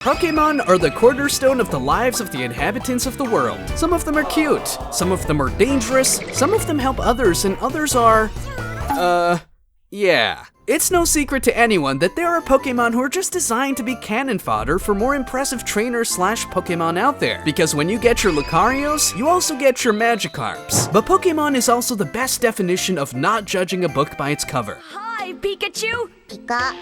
Pokemon are the cornerstone of the lives of the inhabitants of the world. Some of them are cute, some of them are dangerous, some of them help others, and others are... yeah. It's no secret to anyone that there are Pokemon who are just designed to be cannon fodder for more impressive trainers / Pokemon out there. Because when you get your Lucarios, you also get your Magikarps. But Pokemon is also the best definition of not judging a book by its cover. Hi, Pikachu! Pika.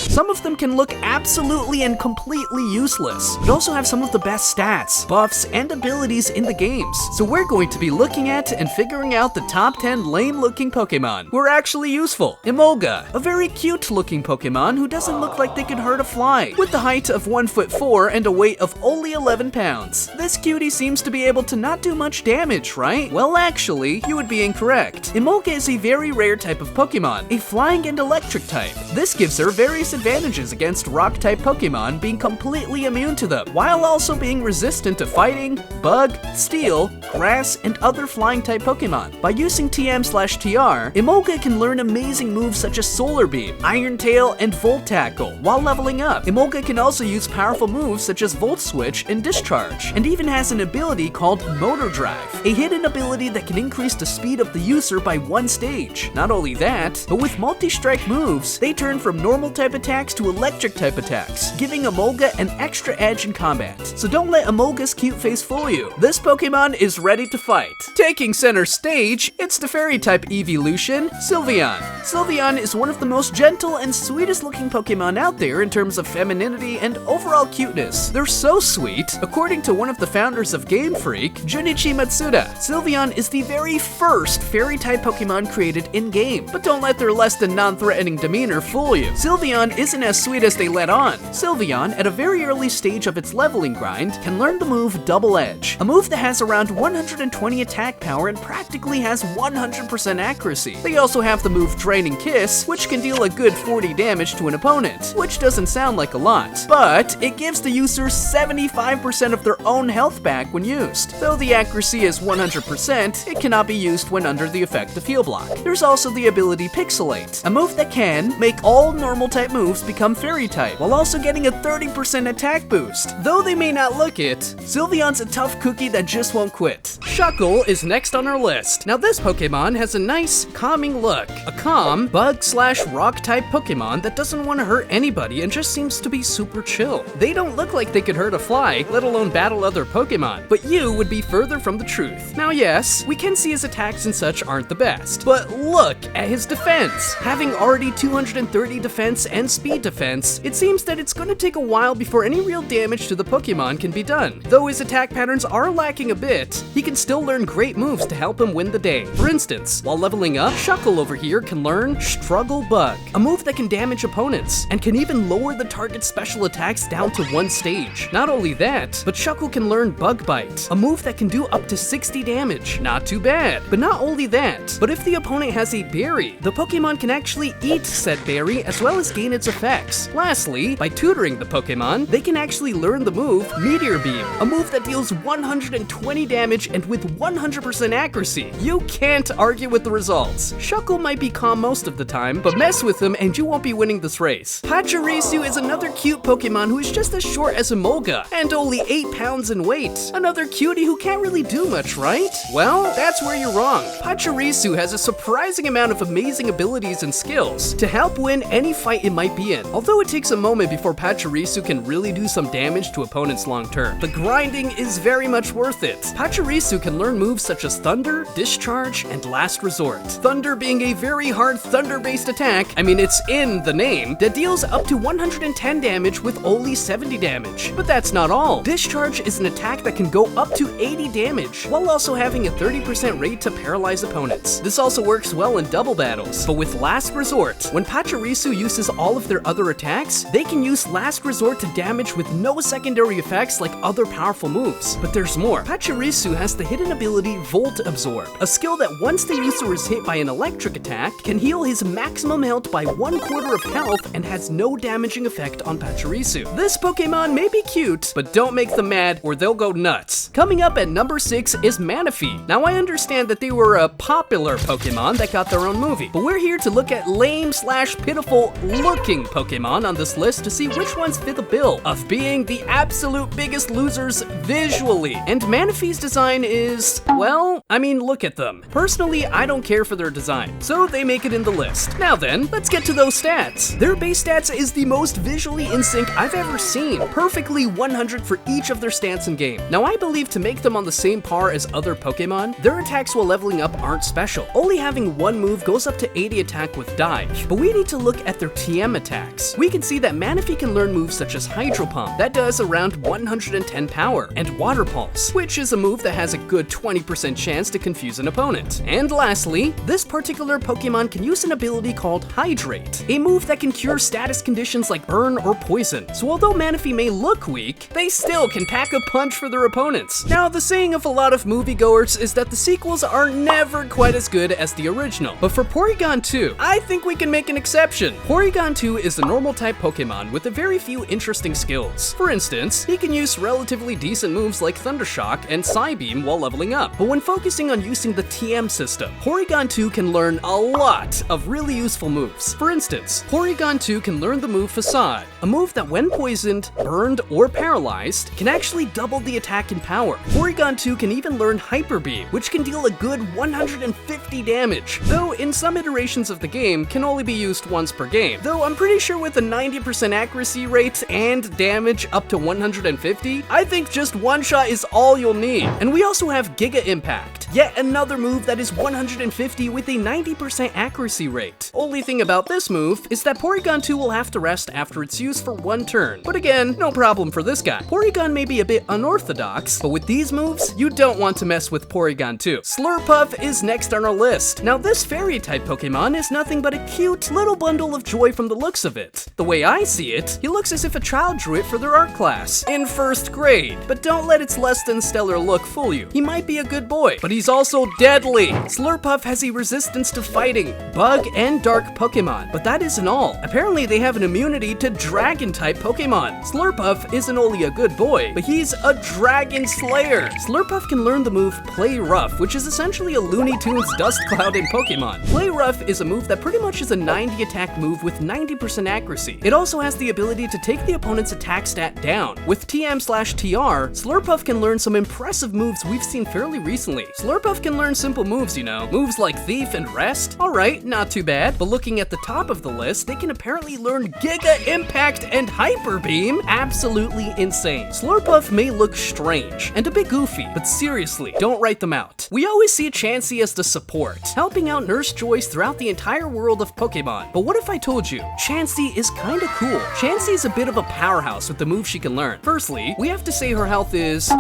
Some of them can look absolutely and completely useless, but also have some of the best stats, buffs, and abilities in the games. So we're going to be looking at and figuring out the top 10 lame-looking Pokemon who are actually useful. Emolga, a very cute-looking Pokemon who doesn't look like they could hurt a fly, with the height of 1'4" and a weight of only 11 pounds. This cutie seems to be able to not do much damage, right? Well, actually, you would be incorrect. Emolga is a very rare type of Pokemon, a flying and electric type. This gives her various advantages against rock-type Pokemon, being completely immune to them, while also being resistant to fighting, bug, steel, grass, and other flying-type Pokemon. By using TM/TR, Emolga can learn amazing moves such as Solar Beam, Iron Tail, and Volt Tackle. While leveling up, Emolga can also use powerful moves such as Volt Switch and Discharge, and even has an ability called Motor Drive, a hidden ability that can increase the speed of the user by 1 stage. Not only that, but with multi-strike moves, they turn from normal-type attacks to electric-type attacks, giving Emolga an extra edge in combat. So don't let Emolga's cute face fool you. This Pokemon is ready to fight. Taking center stage, it's the Fairy-type evolution, Sylveon. Sylveon is one of the most gentle and sweetest-looking Pokemon out there in terms of femininity and overall cuteness. They're so sweet. According to one of the founders of Game Freak, Junichi Matsuda, Sylveon is the very first Fairy-type Pokemon created in-game. But don't let their less than non-threatening demeanor fool you. Sylveon isn't as sweet as they let on. Sylveon, at a very early stage of its leveling grind, can learn the move Double Edge, a move that has around 120 attack power and practically has 100% accuracy. They also have the move Draining Kiss, which can deal a good 40 damage to an opponent, which doesn't sound like a lot, but it gives the user 75% of their own health back when used. Though the accuracy is 100%, it cannot be used when under the effect of Heal Block. There's also the ability Pixelate, a move that can make all normal-type moves become Fairy-type, while also getting a 30% attack boost. Though they may not look it, Sylveon's a tough cookie that just won't quit. Shuckle is next on our list. Now this Pokemon has a nice, calming look. A calm, bug/rock-type Pokemon that doesn't want to hurt anybody and just seems to be super chill. They don't look like they could hurt a fly, let alone battle other Pokemon, but you would be further from the truth. Now yes, we can see his attacks and such aren't the best, but look at his defense. Having already 230 defense and speed defense, it seems that it's going to take a while before any real damage to the Pokemon can be done. Though his attack patterns are lacking a bit, he can still learn great moves to help him win the day. For instance, while leveling up, Shuckle over here can learn Struggle Bug, a move that can damage opponents, and can even lower the target's special attacks down to 1 stage. Not only that, but Shuckle can learn Bug Bite, a move that can do up to 60 damage. Not too bad. But not only that, but if the opponent has a berry, the Pokemon can actually eat said berry as well as gain its effects. Lastly, by tutoring the Pokemon, they can actually learn the move Meteor Beam, a move that deals 120 damage and with 100% accuracy. You can't argue with the results. Shuckle might be calm most of the time, but mess with him and you won't be winning this race. Pachirisu is another cute Pokemon who is just as short as Emolga, and only 8 pounds in weight. Another cutie who can't really do much, right? Well, that's where you're wrong. Pachirisu has a surprising amount of amazing abilities and skills to help win any fight it might be in. Although it takes a moment before Pachirisu can really do some damage to opponents long term, the grinding is very much worth it. Pachirisu can learn moves such as Thunder, Discharge, and Last Resort. Thunder being a very hard thunder-based attack, I mean it's in the name, that deals up to 110 damage with only 70 damage. But that's not all. Discharge is an attack that can go up to 80 damage, while also having a 30% rate to paralyze opponents. This also works well in double battles, but with Last Resort, when Pachirisu uses all of their other attacks, they can use Last Resort to damage with no secondary effects like other powerful moves. But there's more. Pachirisu has the hidden ability Volt Absorb, a skill that once the user is hit by an electric attack, can heal his maximum health by 1/4 of health and has no damaging effect on Pachirisu. This Pokemon may be cute, but don't make them mad or they'll go nuts. Coming up at number 6 is Manaphy. Now I understand that they were a popular Pokemon that got their own movie, but we're here to look at lame/pitiful looking ranking Pokemon on this list to see which ones fit the bill of being the absolute biggest losers visually. And Manaphy's design is, well, I mean, look at them. Personally, I don't care for their design, so they make it in the list. Now then, let's get to those stats. Their base stats is the most visually in sync I've ever seen. Perfectly 100 for each of their stats in game. Now I believe to make them on the same par as other Pokemon, their attacks while leveling up aren't special. Only having one move goes up to 80 attack with dive. But we need to look at their TM attacks. We can see that Manaphy can learn moves such as Hydro Pump, that does around 110 power, and Water Pulse, which is a move that has a good 20% chance to confuse an opponent. And lastly, this particular Pokemon can use an ability called Hydrate, a move that can cure status conditions like burn or poison. So although Manaphy may look weak, they still can pack a punch for their opponents. Now, the saying of a lot of moviegoers is that the sequels are never quite as good as the original. But for Porygon 2, I think we can make an exception. Porygon 2 is a normal type Pokemon with a very few interesting skills. For instance, he can use relatively decent moves like Thundershock and Psybeam while leveling up. But when focusing on using the TM system, Porygon 2 can learn a lot of really useful moves. For instance, Porygon 2 can learn the move Facade, a move that when poisoned, burned, or paralyzed, can actually double the attack in power. Porygon 2 can even learn Hyper Beam, which can deal a good 150 damage, though in some iterations of the game can only be used once per game. Though I'm pretty sure with a 90% accuracy rate and damage up to 150, I think just one shot is all you'll need. And we also have Giga Impact, yet another move that is 150 with a 90% accuracy rate. Only thing about this move is that Porygon 2 will have to rest after its use for one turn. But again, no problem for this guy. Porygon may be a bit unorthodox, but with these moves, you don't want to mess with Porygon 2. Slurpuff is next on our list. Now this fairy type Pokemon is nothing but a cute little bundle of joy from the looks of it. The way I see it, he looks as if a child drew it for their art class in first grade. But don't let its less than stellar look fool you. He might be a good boy, but he's also deadly. Slurpuff has a resistance to fighting, bug, and dark Pokemon, but that isn't all. Apparently they have an immunity to dragon type Pokemon. Slurpuff isn't only a good boy, but he's a dragon slayer. Slurpuff can learn the move Play Rough, which is essentially a Looney Tunes dust cloud in Pokemon. Play Rough is a move that pretty much is a 90 attack move with 90% accuracy. It also has the ability to take the opponent's attack stat down. With TM/TR, Slurpuff can learn some impressive moves we've seen fairly recently. Slurpuff can learn simple moves, you know, moves like Thief and Rest. Alright, not too bad, but looking at the top of the list, they can apparently learn Giga Impact and Hyper Beam. Absolutely insane. Slurpuff may look strange and a bit goofy, but seriously, don't write them out. We always see Chansey as the support, helping out Nurse Joyce throughout the entire world of Pokemon. But what if I told you, Chansey is kinda cool? Chansey is a bit of a powerhouse with the moves she can learn. Firstly, we have to say her health is,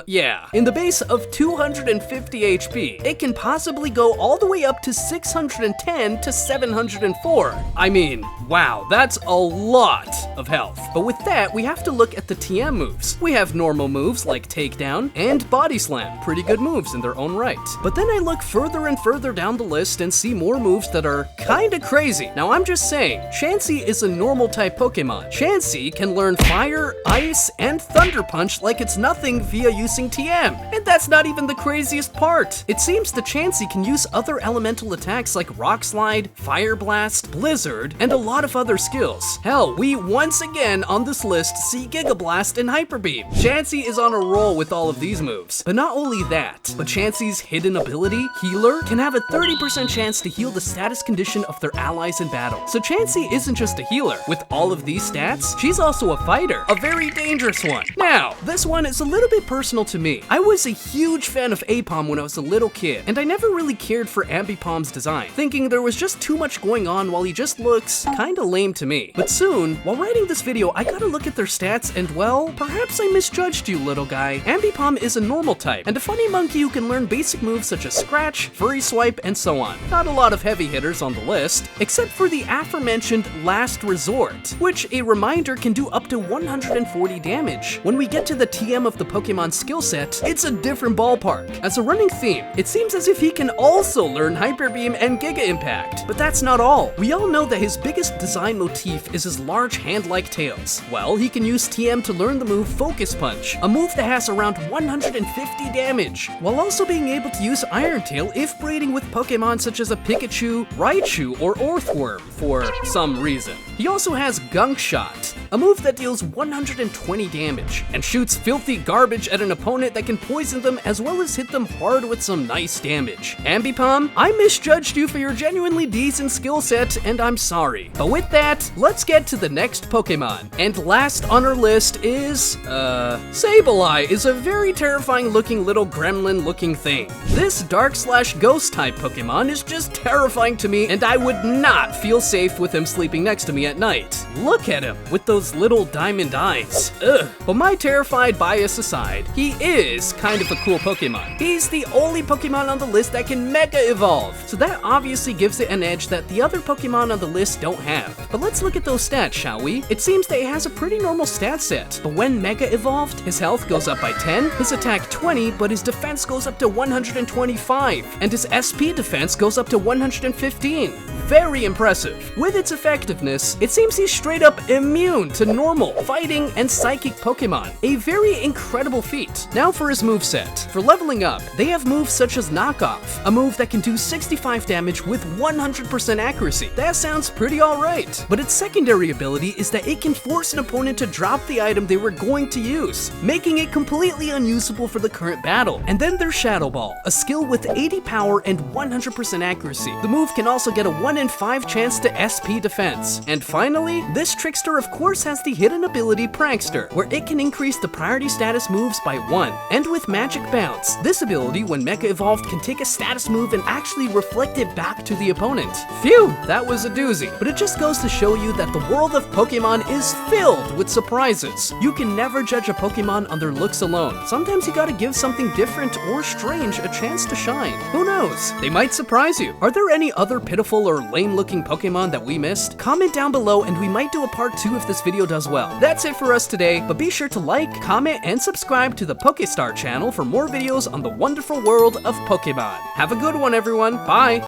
yeah, in the base of 250 HP. It can possibly go all the way up to 610 to 704. I mean, wow, that's a lot of health. But with that, we have to look at the TM moves. We have normal moves like Takedown and Body Slam, pretty good moves in their own right. But then I look further and further down the list and see more moves that are kinda crazy. Now I'm just saying, Chansey is a normal type Pokemon. Chansey can learn Fire, Ice, and Thunder Punch like it's nothing via using TM. And that's not even the craziest part. It seems the Chansey can use other elemental attacks like Rock Slide, Fire Blast, Blizzard, and a lot of other skills. Hell, we once again on this list see Giga Blast and Hyper Beam. Chansey is on a roll with all of these moves. But not only that, but Chansey's hidden ability, Healer, can have a 30% chance to heal the status condition of their allies in battle. So Chansey isn't just a healer. With all of these stats, she's also a fighter, a very dangerous one. Now, this one is a little bit personal to me. I was a huge fan of Aipom when I was a little kid, and I never really cared for Ambipom's design, thinking there was just too much going on while he just looks kinda lame to me. But soon, while writing this video, I got to look at their stats and, well, perhaps I misjudged you, little guy. Ambipom is a normal type, and a funny monkey who can learn basic moves such as Scratch, Furry Swipe, and so on. Not a lot of heavy hitters on the list, except for the aforementioned Last Resort, which, a reminder, can do up to 140 damage. When we get to the TM of the Pokemon skill set, it's a different ballpark. As a running theme, it seems as if he can also learn Hyper Beam and Giga Impact. But that's not all. We all know that his biggest design motif is his large hand-like tails. Well, he can use TM to learn the move Focus Punch, a move that has around 150 damage, while also being able to use Iron Tail if breeding with Pokemon such as a Pikachu, Raichu, or Orthworm for some reason. He also has Gunk Shot, a move that deals 120 damage and shoots filthy garbage at an opponent that can poison them as well as hit them hard with some nice damage. Ambipom, I misjudged you for your genuinely decent skill set, and I'm sorry. But with that, let's get to the next Pokemon. And last on our list is, Sableye is a very terrifying looking little gremlin looking thing. This dark/ghost type Pokemon is just terrifying to me, and I would not feel safe with him sleeping next to me at night. Look at him with those little diamond eyes. Ugh. But my terrified bias aside, he is kind of a cool Pokemon. He's the only Pokemon on the list that can Mega Evolve, so that obviously gives it an edge that the other Pokemon on the list don't have. But let's look at those stats, shall we? It seems that it has a pretty normal stat set, but when Mega Evolved, his health goes up by 10, his attack 20, but his defense goes up to 125, and his SP defense goes up to 115. Very impressive. With its effectiveness, it seems he's straight up immune to normal, fighting, and psychic Pokemon. A very incredible feat. Now for his moveset. For leveling up, they have moves such as Knock Off, a move that can do 65 damage with 100% accuracy. That sounds pretty alright. But its secondary ability is that it can force an opponent to drop the item they were going to use, making it completely unusable for the current battle. And then there's Shadow Ball, a skill with 80 power and 100% accuracy. The move can also get a 1 in 5 chance to SP defense. And finally, this trickster of course has the hidden ability Prankster, where it can increase the priority status moves by 1. And with Magic Bounce, this ability when Mega Evolved can take a status move and actually reflect it back to the opponent. Phew, that was a doozy. But it just goes to show you that the world of Pokemon is filled with surprises. You can never judge a Pokemon on their looks alone. Sometimes you gotta give something different or strange a chance to shine. Who knows? They might surprise you. Are there any other pitiful or lame looking Pokemon that we missed? Comment down below and we might do a part 2 if this video does well. That's it for us today, but be sure to like, comment, and subscribe to the Pokestar channel for more videos on the wonderful world of Pokemon. Have a good one, everyone. Bye!